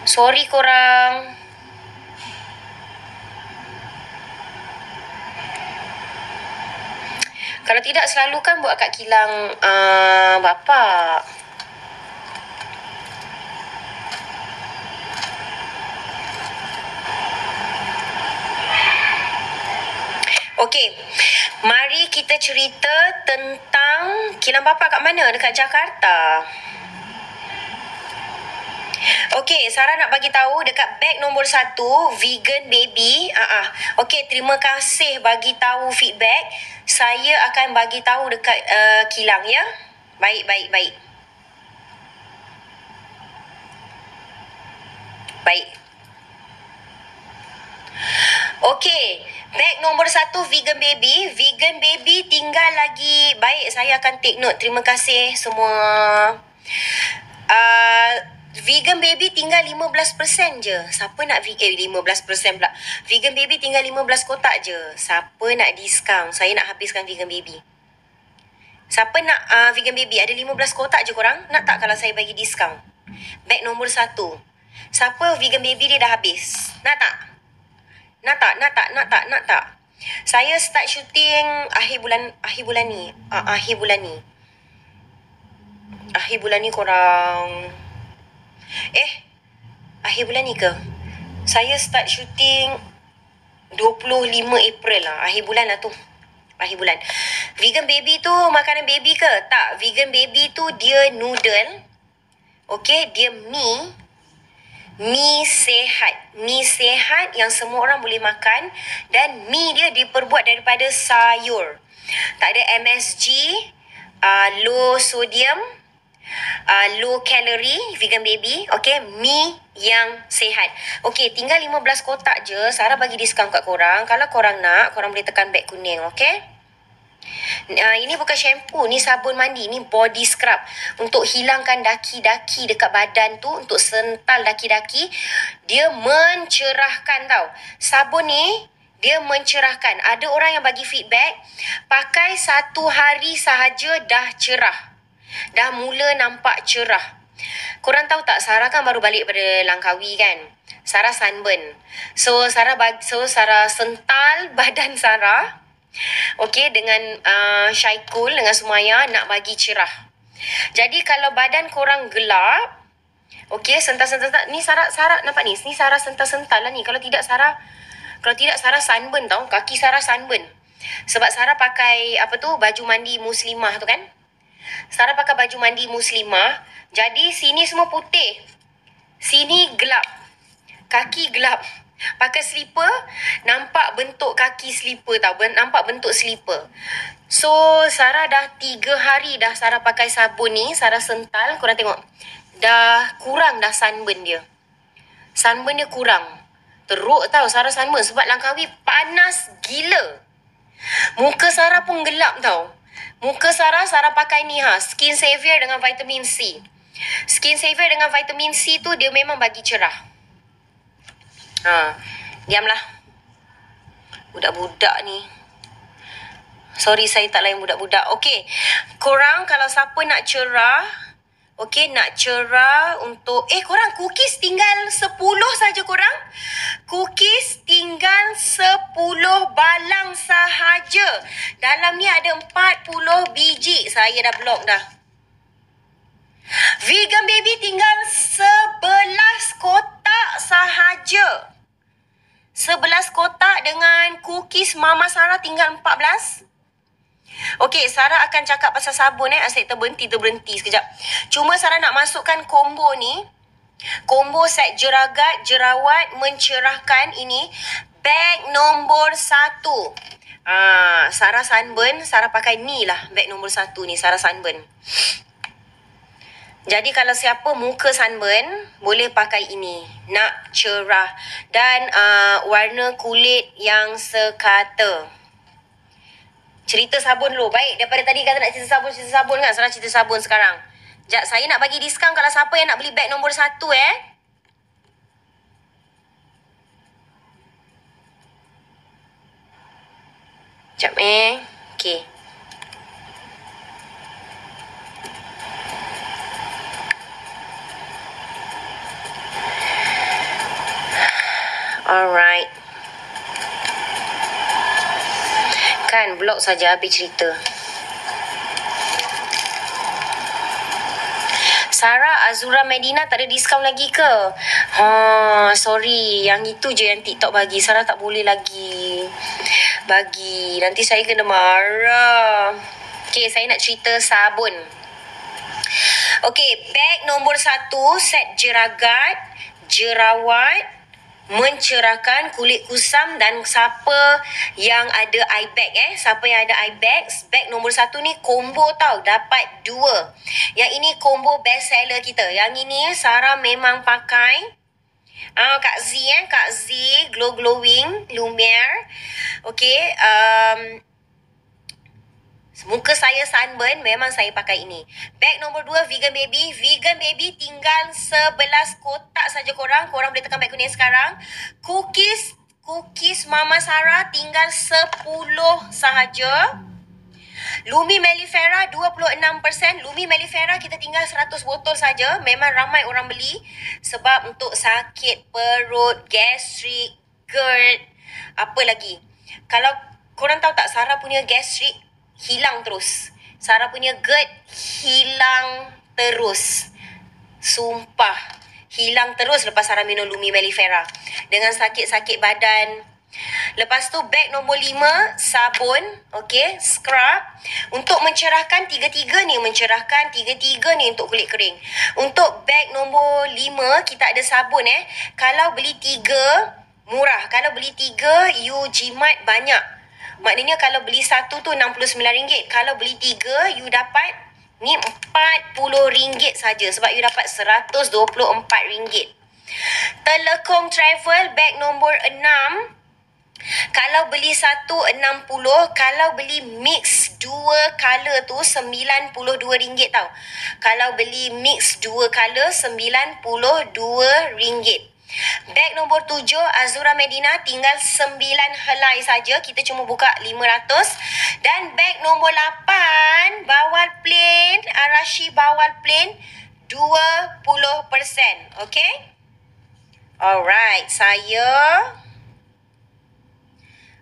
[SPEAKER 1] Sorry korang. Kalau tidak, selalu kan buat kat kilang bapak. Okey. Mari kita cerita tentang kilang bapa kat mana? Dekat Jakarta. Okey, Sarah nak bagi tahu dekat beg nombor 1, vegan baby. Okey, terima kasih bagi tahu feedback. Saya akan bagi tahu dekat kilang ya. Baik. Okey, beg nombor 1 vegan baby. Vegan baby tinggal lagi. Baik, saya akan take note. Terima kasih semua. Vegan baby tinggal 15% je. Siapa nak 15% pula. Vegan baby tinggal 15 kotak je. Siapa nak diskaun? Saya nak habiskan vegan baby. Siapa nak vegan baby? Ada 15 kotak je korang. Nak tak kalau saya bagi diskaun? Beg nombor 1. Siapa vegan baby dia dah habis? Nak tak? Nak tak? Saya start shooting akhir bulan ni. Akhir bulan ni korang... akhir bulan ni ke? Saya start shooting 25 April lah. Akhir bulan lah tu. Akhir bulan. Vegan baby tu makanan baby ke? Tak. Vegan baby tu dia noodle. Okay, dia mi sehat. Mi sehat yang semua orang boleh makan. Dan mi dia diperbuat daripada sayur. Tak ada MSG, low sodium, low calorie, vegan baby. Okay, mi yang sehat. Okay, tinggal 15 kotak je. Sarah bagi diskaun kat korang. Kalau korang nak, korang boleh tekan beg kuning. Okay, ini bukan shampoo, ni sabun mandi, ni body scrub untuk hilangkan daki-daki dekat badan tu, untuk sental daki-daki. Dia mencerahkan tau. Sabun ni dia mencerahkan. Ada orang yang bagi feedback pakai 1 hari sahaja dah cerah, dah mula nampak cerah. Korang tahu tak, Sarah kan baru balik pada Langkawi kan. Sarah sunburn. So Sarah sental badan Sarah. Okey, dengan Syaikul, dengan Sumaya nak bagi cerah. Jadi kalau badan korang gelap, okey, sental-sental ni Sarah nampak ni. Ni Sarah sental-sental lah ni. Kalau tidak Sarah sunburn tau. Kaki Sarah sunburn. Sebab Sarah pakai baju mandi muslimah tu kan. Sarah pakai baju mandi muslimah. Jadi sini semua putih. Sini gelap. Kaki gelap. Pakai slipper, nampak bentuk kaki slipper tau. Nampak bentuk slipper. So, Sarah dah 3 hari dah Sarah pakai sabun ni. Sarah sental. Korang tengok. Dah kurang dah sunburn dia. Sunburn dia kurang. Teruk tau Sarah sunburn. Sebab Langkawi panas gila. Muka Sarah pun gelap tau. Muka Sarah pakai ni Skin Savior dengan vitamin C. Skin Savior dengan vitamin C tu dia memang bagi cerah. Diamlah. Budak-budak ni. Sorry, saya tak layan budak-budak. Okey. Korang kalau siapa nak cerah, okey, nak cerah untuk... korang cookies tinggal 10 saja korang. Cookies tinggal 10 balang sahaja. Dalam ni ada 40 biji. Saya dah block dah. Vegan baby tinggal 11 kotak sahaja. 11 kotak dengan cookies Mama Sarah tinggal 14. Okey, Sarah akan cakap pasal sabun asyik terberhenti sekejap. Cuma Sarah nak masukkan combo ni. Combo set jerawat mencerahkan ini. Beg nombor 1. Sarah sunburn, Sarah pakai ni lah beg nombor 1 ni, Sarah sunburn. Jadi kalau siapa muka sunburn, boleh pakai ini. Nak cerah. Dan warna kulit yang sekata. Cerita sabun dulu. Baik, daripada tadi kata nak cerita sabun kan. Sarah cerita sabun sekarang. Sekejap, saya nak bagi diskaun kalau siapa yang nak beli beg nombor 1 Sekejap Okey. Alright. Kan blog saja habis cerita. Sarah Azura Medina tak ada diskaun lagi ke? Sorry. Yang itu je yang TikTok bagi. Sarah tak boleh lagi bagi. Nanti saya kena marah. Okay, saya nak cerita sabun. Okay, beg nombor 1, set jerawat, mencerahkan kulit kusam. Dan siapa yang ada eye bag siapa yang ada eye bags, bag nombor 1 ni combo tau, dapat 2. Yang ini combo best seller kita. Yang ini Sarah memang pakai. Kak Z glowing Lumiere. Okay, muka saya sunburn, memang saya pakai ini. Bag nombor 2, Vegan Baby. Vegan Baby tinggal 11 kotak saja korang. Korang boleh tekan beg kuning sekarang. Cookies Mama Sarah tinggal 10 sahaja. Lumi Mellifera 26%. Lumi Mellifera kita tinggal 100 botol saja. Memang ramai orang beli sebab untuk sakit perut, gastrik, GERD, apa lagi. Kalau korang tahu tak, Sarah punya gastrik hilang terus. Sarah punya GERD hilang terus. Sumpah, hilang terus lepas Sarah minum Lumi Mellifera. Dengan sakit-sakit badan. Lepas tu beg nombor 5, sabun. Okay, scrub. Untuk mencerahkan tiga-tiga ni untuk kulit kering. Untuk beg nombor 5, kita ada sabun Kalau beli 3, murah. Kalau beli 3, you jimat banyak. Maknanya kalau beli 1 tu RM69. Kalau beli 3, you dapat ni RM40 saja. Sebab you dapat RM124. Telekong Travel, beg nombor 6. Kalau beli 1, RM60. Kalau beli mix 2 color tu RM92 tau. Kalau beli mix 2 color RM92. Beg nombor 7, Azura Medina, tinggal 9 helai saja. Kita cuma buka 500. Dan beg nombor 8, bawal plain, Arashi bawal plain, 20%. Okay? Alright,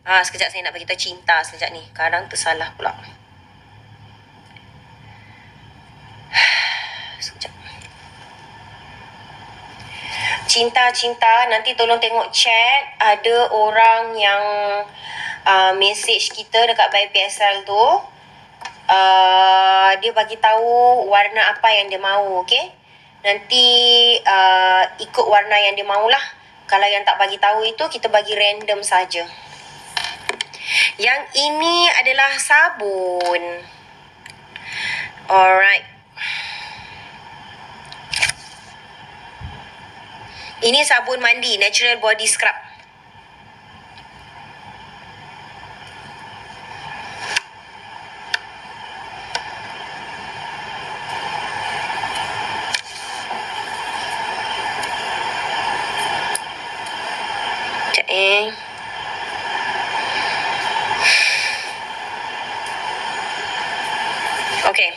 [SPEAKER 1] sekejap saya nak beritahu cinta sekejap ni. Kadang tersalah pula. Sekejap. Cinta, nanti tolong tengok chat. Ada orang yang message kita dekat By PSL tu. Dia bagi tahu warna apa yang dia mahu, okey? Nanti ikut warna yang dia mahulah. Kalau yang tak bagi tahu itu, kita bagi random saja. Yang ini adalah sabun. Alright. Ini sabun mandi, natural body scrub. Okey.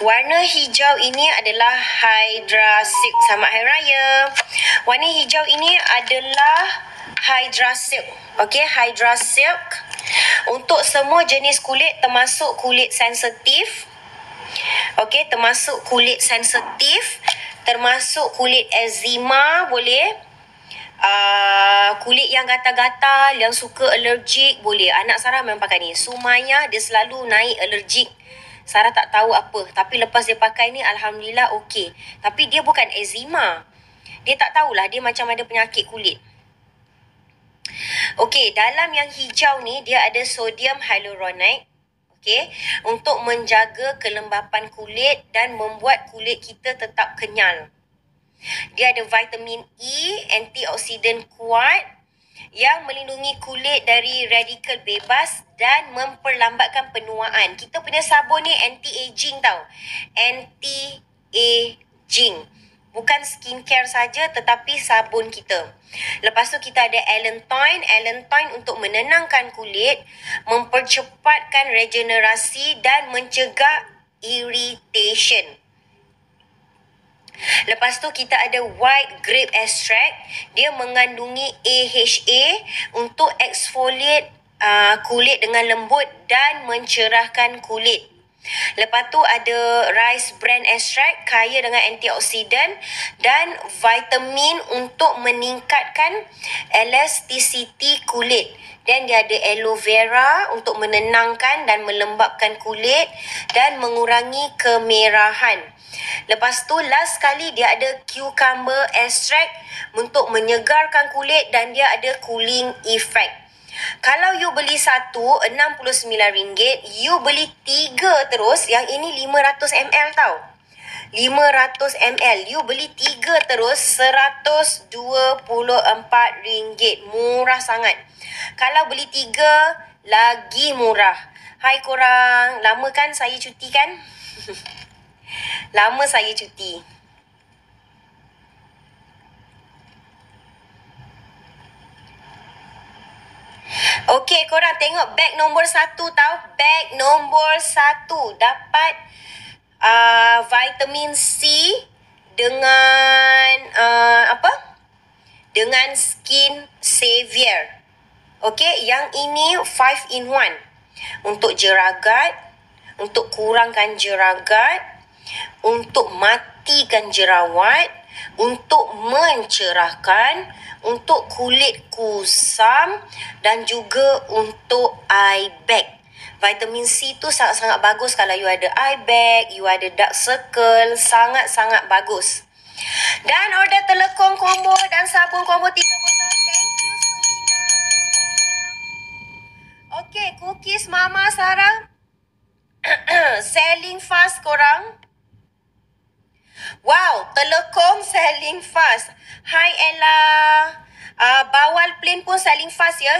[SPEAKER 1] Warna hijau ini adalah Hydra Silk. Selamat Hari Raya. Warna hijau ini adalah Hydra Silk. Okey, Hydra Silk. Untuk semua jenis kulit termasuk kulit sensitif. Okey, termasuk kulit sensitif. Termasuk kulit eczema boleh. Kulit yang gatal-gatal, yang suka alergik boleh. Anak Sarah memang pakai ni. Sumaya dia selalu naik alergik. Sarah tak tahu apa. Tapi lepas dia pakai ni, Alhamdulillah okey. Tapi dia bukan eczema. Dia tak tahulah dia macam ada penyakit kulit. Okey, dalam yang hijau ni, dia ada sodium hyaluronate. Okey, untuk menjaga kelembapan kulit dan membuat kulit kita tetap kenyal. Dia ada vitamin E, antioksidan kuat yang melindungi kulit dari radikal bebas dan memperlambatkan penuaan. Kita punya sabun ni anti-aging tau. Anti-aging. Bukan skincare saja tetapi sabun kita. Lepas tu kita ada Allantoin. Allantoin untuk menenangkan kulit, mempercepatkan regenerasi dan mencegah irritation. Lepas tu kita ada white grape extract. Dia mengandungi AHA untuk exfoliate kulit dengan lembut dan mencerahkan kulit. Lepas tu ada rice bran extract kaya dengan antioksidan dan vitamin untuk meningkatkan elasticity kulit. Dan dia ada aloe vera untuk menenangkan dan melembapkan kulit dan mengurangi kemerahan. Lepas tu last sekali dia ada cucumber extract untuk menyegarkan kulit dan dia ada cooling effect. Kalau you beli satu RM69, you beli 3 terus, yang ini 500 ml tau. 500 ml, you beli 3 terus RM124. Murah sangat. Kalau beli 3 lagi murah. Hai korang, lama kan saya cuti kan? Lama saya cuti. Okey, korang tengok beg nombor 1 tau. Beg nombor 1 dapat vitamin C dengan dengan skin savior. Okey, yang ini 5 in 1. Untuk jeragat, untuk kurangkan jeragat, untuk matikan jerawat, untuk mencerahkan, untuk kulit kusam dan juga untuk eye bag. Vitamin C tu sangat-sangat bagus kalau you ada eye bag, you ada dark circle, sangat-sangat bagus. Dan order telekong combo dan sabun combo 3 botol. Thank you Sulina. Okey, cookies Mama Sarah selling fast korang. Wow, telekong selling fast. Hai Ella. Bawal plain pun selling fast ya.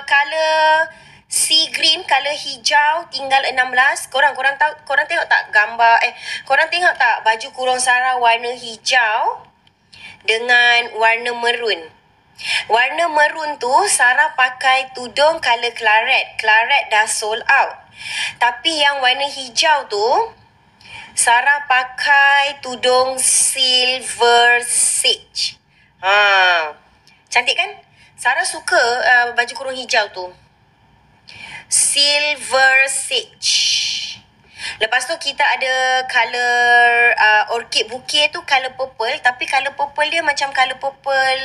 [SPEAKER 1] Color sea green, color hijau tinggal 16. Korang tahu, korang tengok tak gambar korang tengok tak baju kurung Sarah warna hijau dengan warna maroon. Warna maroon tu Sarah pakai tudung color claret. Claret dah sold out. Tapi yang warna hijau tu Sarah pakai tudung silver sage. Cantik kan? Sarah suka baju kurung hijau tu. Silver sage. Lepas tu kita ada color orchid bouquet tu color purple. Tapi color purple dia macam color purple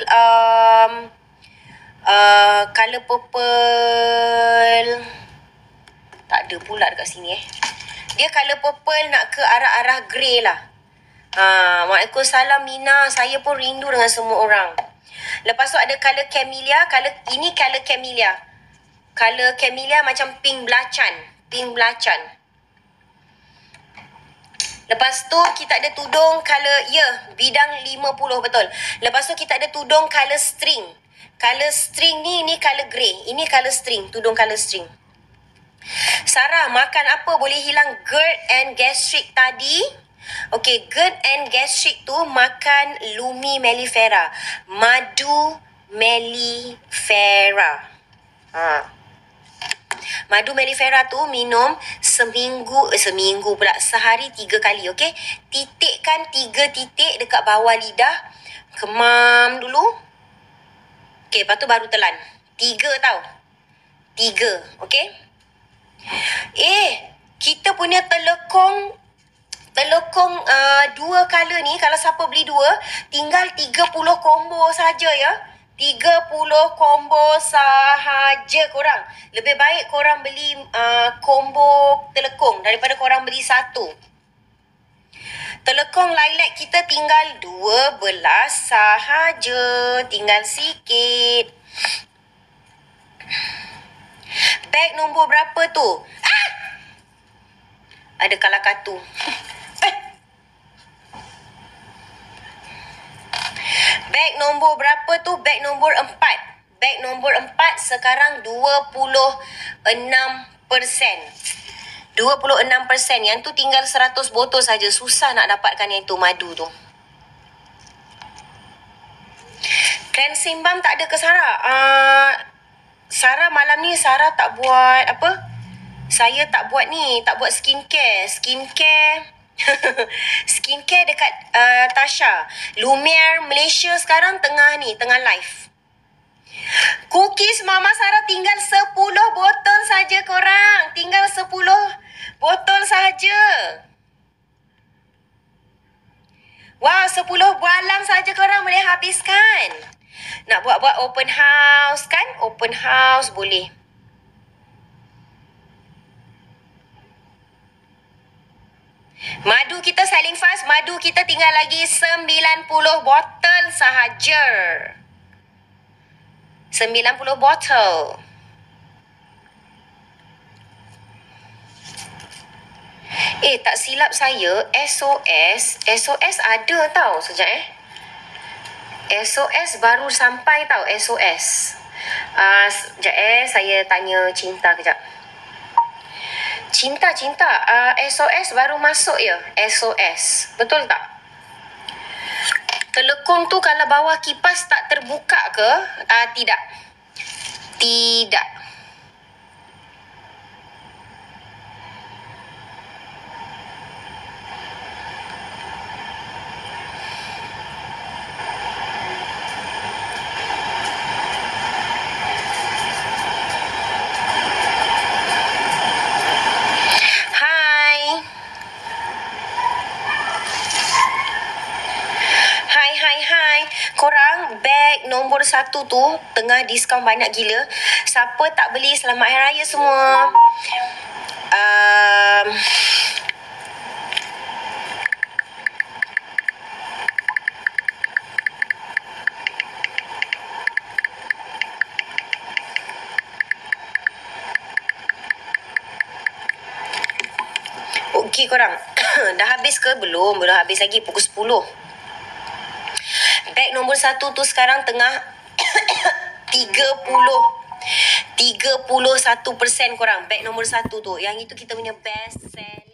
[SPEAKER 1] color purple tak ada pula dekat sini Dia color purple nak ke arah-arah grey lah. Waalaikumsalam Mina. Saya pun rindu dengan semua orang. Lepas tu ada color camellia. Ini color camellia. Color camellia macam pink belacan. Pink belacan. Lepas tu kita ada tudung color, bidang 50 betul. Lepas tu kita ada tudung color string. Color string ni color grey. Ini color string, tudung color string. Sarah, makan apa boleh hilang GERD and gastric tadi? Okey, GERD and gastric tu makan Lumi mellifera. Madu mellifera. Madu mellifera tu minum seminggu pula, sehari 3 kali, okey? Titikkan 3 titik dekat bawah lidah. Kemam dulu. Okey, lepas tu baru telan. 3 tau. 3, okey? Kita punya telekong 2 color ni, kalau siapa beli 2, tinggal 30 combo saja ya. 30 combo sahaja korang. Lebih baik korang beli combo telekong daripada korang beli 1. Telekong lilac kita tinggal 12 sahaja. Tinggal sikit. Beg nombor berapa tu? Ada kalakatu. Beg nombor berapa tu? Beg nombor 4. Beg nombor 4 sekarang 26%. 26%. Yang tu tinggal 100 botol saja. Susah nak dapatkan yang tu, madu tu. Cleansing balm tak ada ke Sarah? Sarah malam ni Sarah tak buat apa? Saya tak buat ni, tak buat skincare. Skincare dekat Tasha. Lumiere Malaysia sekarang tengah live. Cookies Mama Sarah tinggal 10 botol saja korang. Tinggal 10 Botol sahaja. Wow, 10 bualang saja korang boleh habiskan. Nak buat-buat open house kan? Open house boleh. Madu kita selling fast. Madu kita tinggal lagi 90 botol sahaja. 90 botol. Tak silap saya SOS ada tau. Sekejap SOS baru sampai tau. SOS sekejap saya tanya Cinta kejap. Cinta SOS baru masuk ya. SOS betul tak? Telekung tu kalau bawah kipas tak terbuka ke? Tidak. Hai. Korang beg nombor 1 tu tengah diskaun banyak gila. Siapa tak beli selamat hari raya semua. Okey korang. Dah habis ke? Belum habis lagi. Pukul 10. Beg nombor 1 tu sekarang tengah 31% korang. Beg nombor 1 tu. Yang itu kita punya best seller.